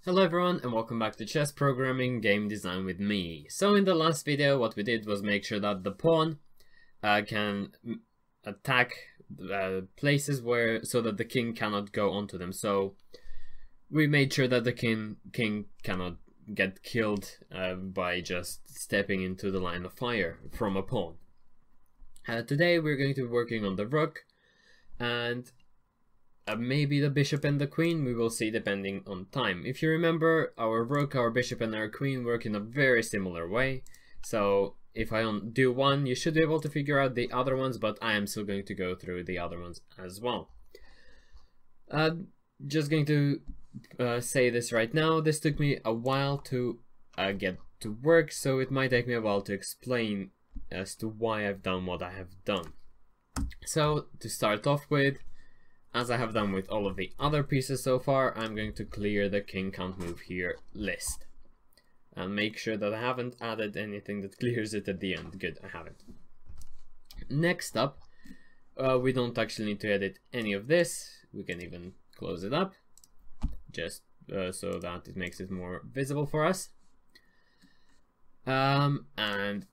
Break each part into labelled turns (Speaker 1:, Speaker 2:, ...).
Speaker 1: Hello everyone and welcome back to Chess Programming Game Design with me. So in the last video what we did was make sure that the pawn can attack places so that the king cannot go onto them. So we made sure that the king cannot get killed by just stepping into the line of fire from a pawn. Today we're going to be working on the rook and maybe the bishop and the queen. We will see depending on time. If you remember, our rook, our bishop and our queen work in a very similar way. So if I do one, you should be able to figure out the other ones, but I am still going to go through the other ones as well. Just going to say this right now. This took me a while to get to work, so it might take me a while to explain as to why I've done what I have done. So to start off with, as I have done with all of the other pieces so far, I'm going to clear the king can't move here list. And make sure that I haven't added anything that clears it at the end. Good, I haven't. Next up, we don't actually need to edit any of this. We can even close it up, just so that it makes it more visible for us. And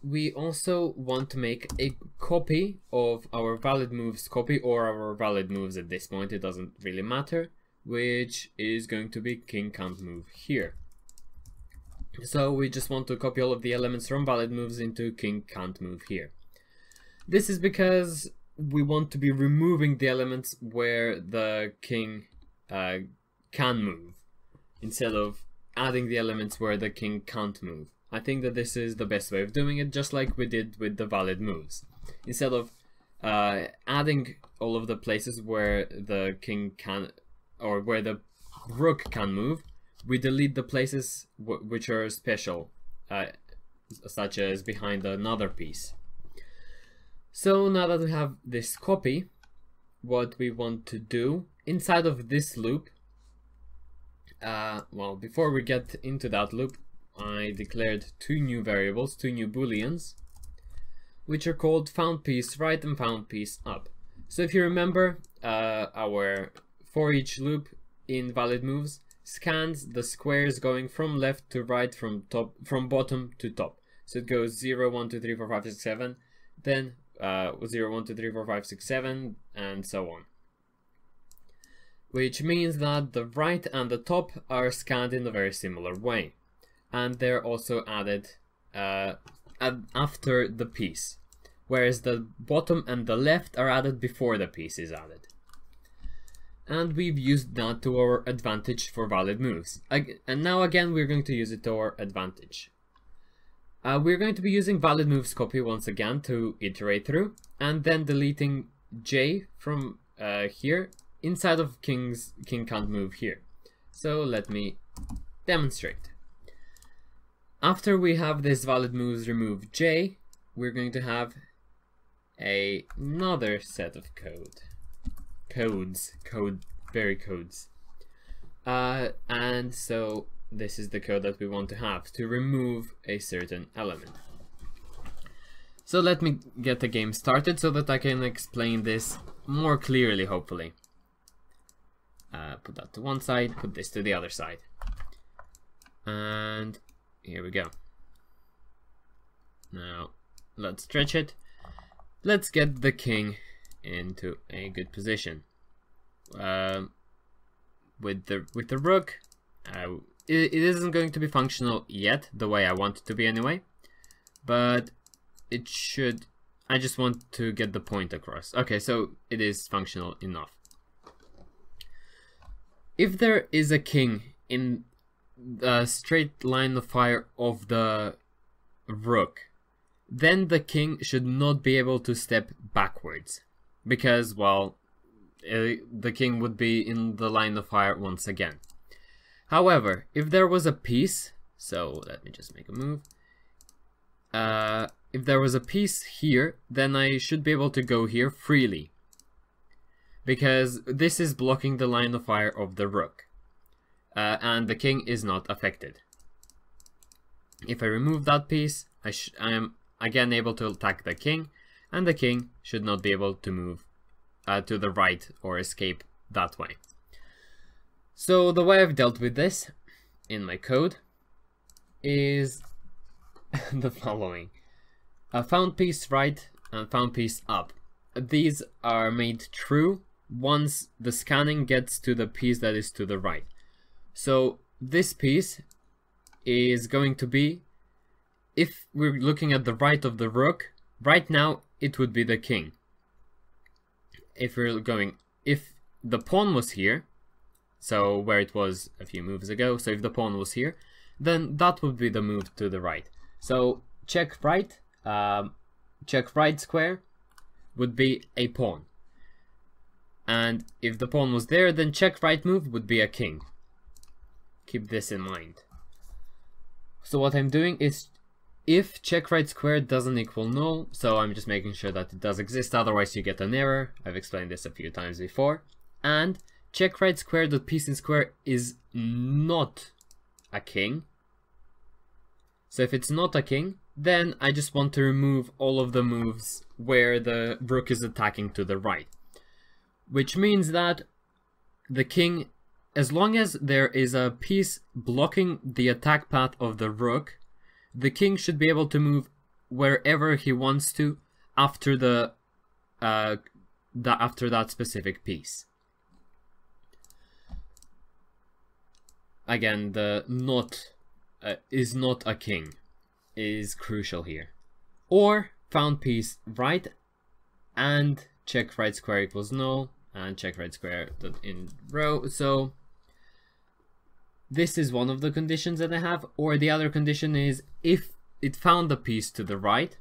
Speaker 1: we also want to make a copy of our valid moves copy, or our valid moves at this point, it doesn't really matter, which is going to be king can't move here. So we just want to copy all of the elements from valid moves into king can't move here. This is because we want to be removing the elements where the king can move, instead of adding the elements where the king can't move. I think that this is the best way of doing it, just like we did with the valid moves. Instead of adding all of the places where the king can, or where the rook can move, we delete the places which are special, such as behind another piece. So now that we have this copy, what we want to do inside of this loop, well, before we get into that loop, I declared two new variables, two new booleans, which are called found piece right and found piece up. So if you remember, our for each loop in valid moves scans the squares going from left to right, from bottom to top. So it goes 0, 1, 2, 3, 4, 5, 6, 7, then 0, 1, 2, 3, 4, 5, 6, 7, and so on. Which means that the right and the top are scanned in a very similar way. And they're also added after the piece, whereas the bottom and the left are added before the piece is added. And we've used that to our advantage for valid moves. And now again we're going to use it to our advantage. We're going to be using valid moves copy once again to iterate through, and then deleting J from here inside of king can't move here. So let me demonstrate. After we have this valid moves remove J, we're going to have another set of codes. And so this is the code that we want to have to remove a certain element. So let me get the game started so that I can explain this more clearly, hopefully. Put that to one side, put this to the other side. And here we go. Now let's stretch it. Let's get the king into a good position. With the rook, it isn't going to be functional yet, the way I want it to be anyway. But it should. I just want to get the point across. Okay, so it is functional enough. If there is a king in the straight line of fire of the rook, then the king should not be able to step backwards, because, well, the king would be in the line of fire once again. However, if there was a piece, so let me just make a move. If there was a piece here, then I should be able to go here freely, because this is blocking the line of fire of the rook. And the king is not affected. If I remove that piece, I am again able to attack the king, and the king should not be able to move to the right or escape that way. So the way I've dealt with this in my code is the following. Found piece right and found piece up. These are made true once the scanning gets to the piece that is to the right. So this piece is going to be, if we're looking at the right of the rook, right now it would be the king. If the pawn was here, so where it was a few moves ago, so if the pawn was here, then that would be the move to the right. So check right square would be a pawn. And if the pawn was there, then check right move would be a king. Keep this in mind. So what I'm doing is, if check right square doesn't equal null, so I'm just making sure that it does exist, otherwise you get an error. I've explained this a few times before. And check right square dot piece in square is not a king. So if it's not a king, then I just want to remove all of the moves where the rook is attacking to the right. Which means that the king, as long as there is a piece blocking the attack path of the rook, the king should be able to move wherever he wants to after after that specific piece. Again, the not is not a king is crucial here. Or found piece right and check right square equals null and check right square in row. So this is one of the conditions that I have. Or the other condition is if it found a piece to the right,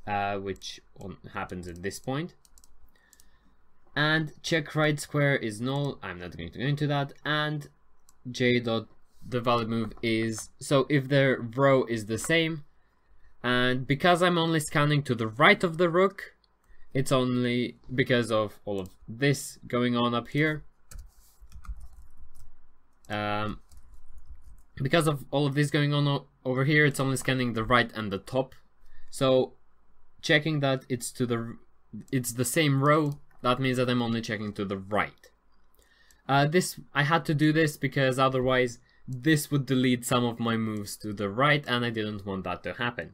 Speaker 1: which happens at this point, and check right square is null. I'm not going to go into that. And j dot the valid move is, so if the row is the same, and because I'm only scanning to the right of the rook, it's only because of all of this going on up here. Because of all of this going on over here, it's only scanning the right and the top. So checking that it's the same row, that means that I'm only checking to the right. I had to do this because otherwise this would delete some of my moves to the right, and I didn't want that to happen.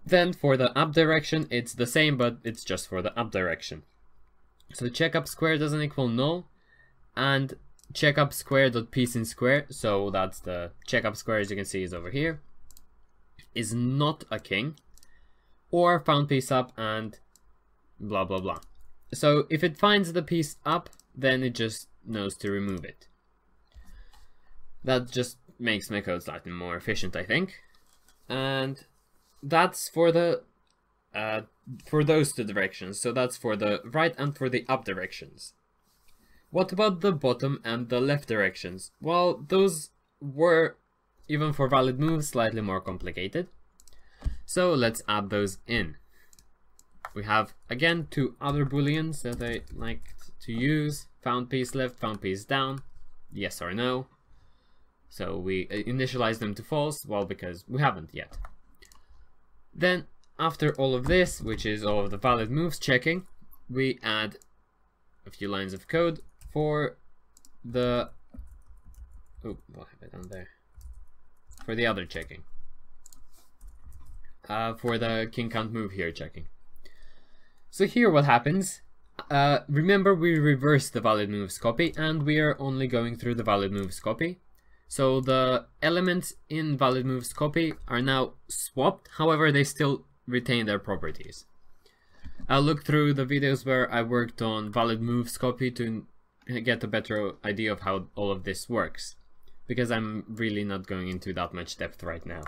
Speaker 1: Then for the up direction, it's the same, but it's just for the up direction. So check up square doesn't equal null, and check up square dot piece in square, so that's the check up square, as you can see, is over here, is not a king, or found piece up and blah blah blah. So if it finds the piece up, then it just knows to remove it. That just makes my code slightly more efficient, I think. And that's for the for those two directions. So that's for the right and for the up directions. What about the bottom and the left directions? Well, those were, even for valid moves, slightly more complicated. So let's add those in. We have, again, two other booleans that I like to use. Found piece left, found piece down. Yes or no. So we initialize them to false, well, because we haven't yet. Then, after all of this, which is all of the valid moves checking, we add a few lines of code for the... Oh, what have I done there? For the other checking. For the king can't move here checking. So here what happens, remember we reversed the valid moves copy, and we are only going through the valid moves copy. So the elements in valid moves copy are now swapped, however they still retain their properties. I'll look through the videos where I worked on valid moves copy to get a better idea of how all of this works, because I'm really not going into that much depth right now.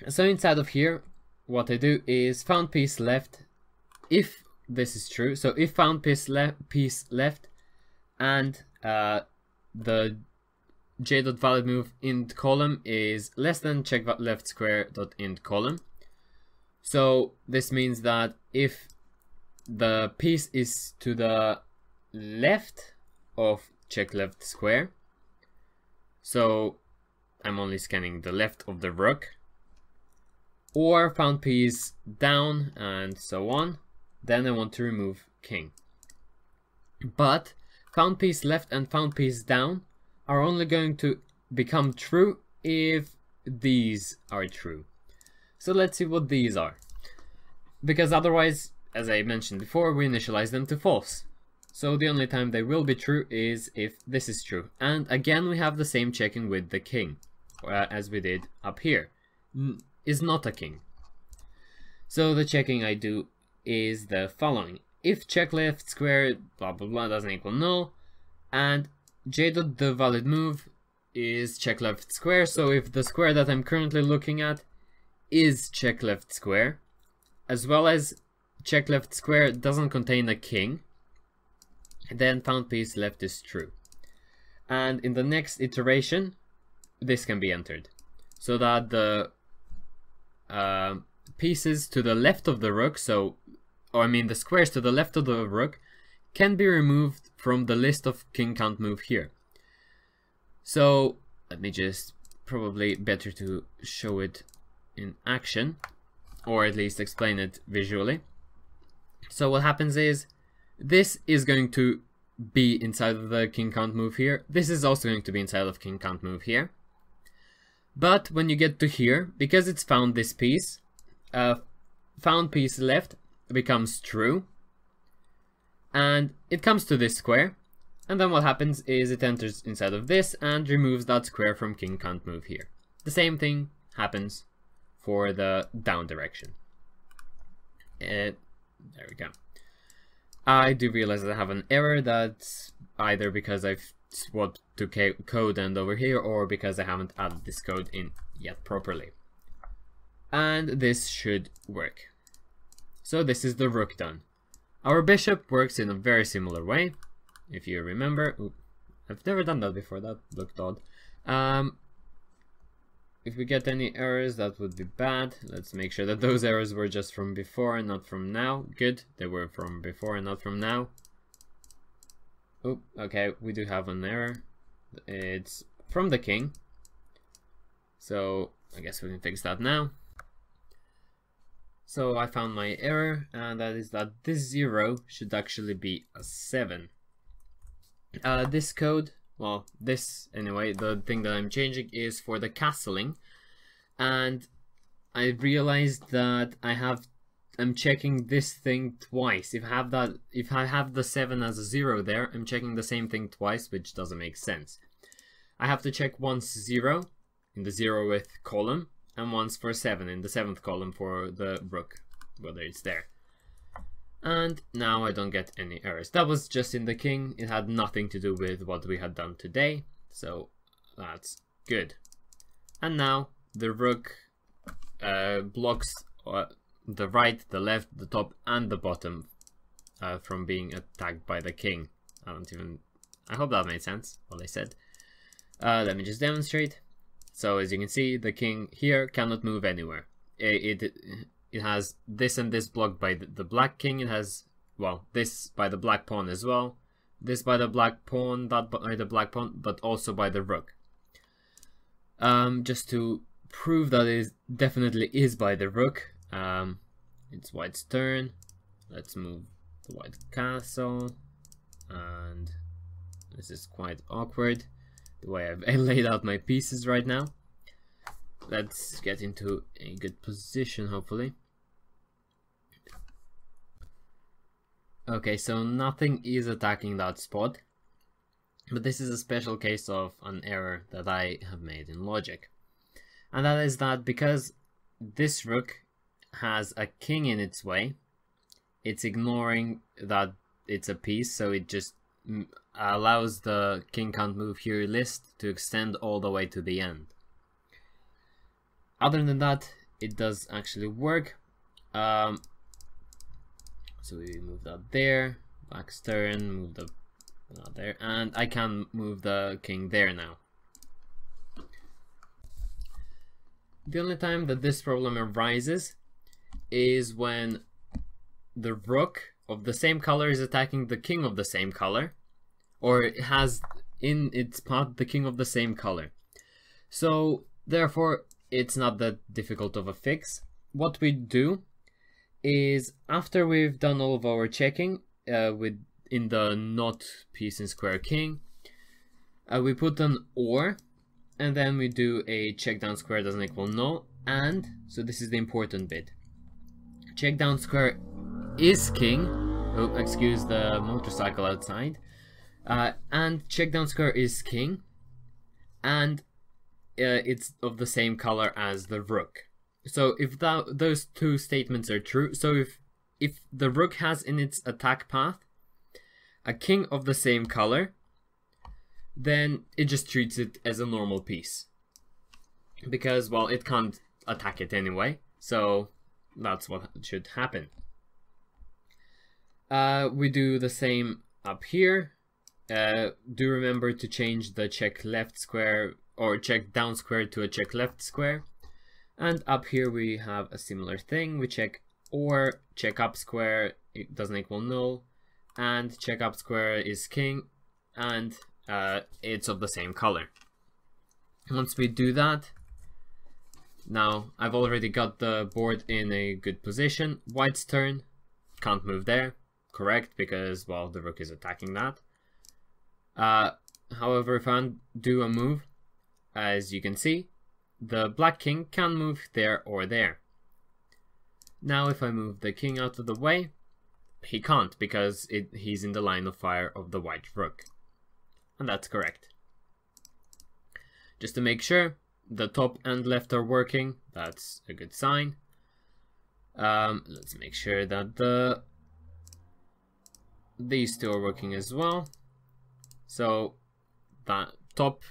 Speaker 1: So inside of here, what I do is found piece left, if this is true, so if found piece left and the j.valid move int column is less than check left square dot int column. So this means that if the piece is to the left of check left square, so I'm only scanning the left of the rook, or found piece down and so on, then I want to remove king. But found piece left and found piece down are only going to become true if these are true. So let's see what these are. Because otherwise, as I mentioned before, we initialize them to false. So the only time they will be true is if this is true. And again, we have the same checking with the king, as we did up here. Is not a king. So the checking I do is the following. If check left square blah blah blah doesn't equal null, and j dot the valid move is check left square, so if the square that I'm currently looking at is check left square, as well as check left square doesn't contain a king, then found piece left is true. And in the next iteration, this can be entered, so that the pieces to the left of the rook, the squares to the left of the rook, can be removed from the list of king can't move here. So let me just, probably better to show it in action, or at least explain it visually. So what happens is, this is going to be inside of the king can't move here. This is also going to be inside of king can't move here. But when you get to here, because it's found this piece, found piece left becomes true, and it comes to this square, and then what happens is it enters inside of this and removes that square from king can't move here. The same thing happens for the down direction. There we go. I do realize that I have an error. That's either because I've swapped to code and over here, or because I haven't added this code in yet properly. And this should work. So this is the rook done. Our bishop works in a very similar way, if you remember. Ooh, I've never done that before, that looked odd. If we get any errors, that would be bad. Let's make sure that those errors were just from before and not from now. Good, they were from before and not from now. Oh, okay, we do have an error. It's from the king. So I guess we can fix that now. So I found my error, and that is that this 0 should actually be a 7. This code, well, this anyway, the thing that I'm changing is for the castling, and I realized that I'm checking this thing twice. If I have the 7 as a 0 there, I'm checking the same thing twice, which doesn't make sense. I have to check once 0 in the 0th column, and once for 7 in the 7th column for the rook, whether it's there. And now I don't get any errors. That was just in the king. It had nothing to do with what we had done today, so that's good. And now the rook blocks the right, the left, the top, and the bottom from being attacked by the king. I hope that made sense, what I said. Let me just demonstrate. So as you can see, the king here cannot move anywhere. It has this and this blocked by the black king. It has, well, this by the black pawn as well. This by the black pawn, that by the black pawn, but also by the rook. Just to prove that it definitely is by the rook, it's white's turn. Let's move the white castle. And this is quite awkward, the way I laid out my pieces right now. Let's get into a good position, hopefully. Okay, so nothing is attacking that spot, but this is a special case of an error that I have made in logic. And that is that because this rook has a king in its way, it's ignoring that it's a piece, so it just allows the king can't move here list to extend all the way to the end. Other than that, it does actually work. So we move that there, black's turn, move the there, and I can move the king there now. The only time that this problem arises is when the rook of the same color is attacking the king of the same color, or it has in its path the king of the same color. So therefore it's not that difficult of a fix. What we do is, after we've done all of our checking with in the not piece and square king, we put an or, and then we do a check down square doesn't equal null, and so this is the important bit. Check down square is king. Oh, excuse the motorcycle outside. And check down square is king, and it's of the same color as the rook. So if those two statements are true, so if the rook has in its attack path a king of the same color, then it just treats it as a normal piece, because, well, it can't attack it anyway, so that's what should happen. We do the same up here. Do remember to change the check left square or check down square to a check left square. And up here we have a similar thing. We check or check up square, it doesn't equal null, and check up square is king, and it's of the same color. Once we do that, now I've already got the board in a good position. White's turn, can't move there, correct, because, well, the rook is attacking that. However, if I do a move, as you can see, the black king can move there or there. Now if I move the king out of the way, he can't, because he's in the line of fire of the white rook. And that's correct. Just to make sure the top and left are working, that's a good sign. Let's make sure that these two are working as well. So that top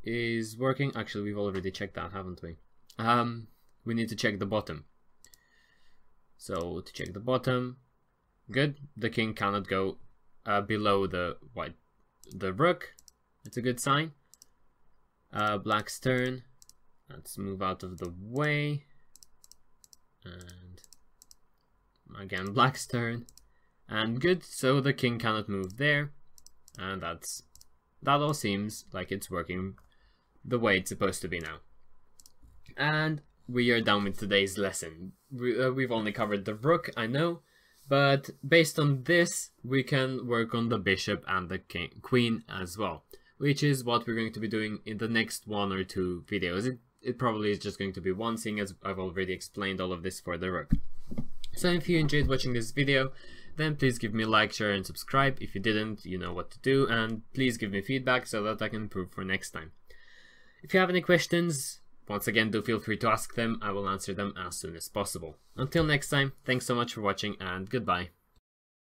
Speaker 1: is working. Actually, we've already checked that, haven't we? We need to check the bottom. So to check the bottom, good. The king cannot go below the rook. It's a good sign. Black's turn. Let's move out of the way. And again, black's turn. And good. So the king cannot move there. And that all seems like it's working the way it's supposed to be now. And we are done with today's lesson. We've only covered the rook, I know, but based on this, we can work on the bishop and the queen as well, which is what we're going to be doing in the next 1 or 2 videos. It probably is just going to be one, seeing as I've already explained all of this for the rook. So if you enjoyed watching this video, then please give me a like, share and subscribe. If you didn't, you know what to do, and please give me feedback so that I can improve for next time. If you have any questions, once again, do feel free to ask them. I will answer them as soon as possible. Until next time, thanks so much for watching, and goodbye.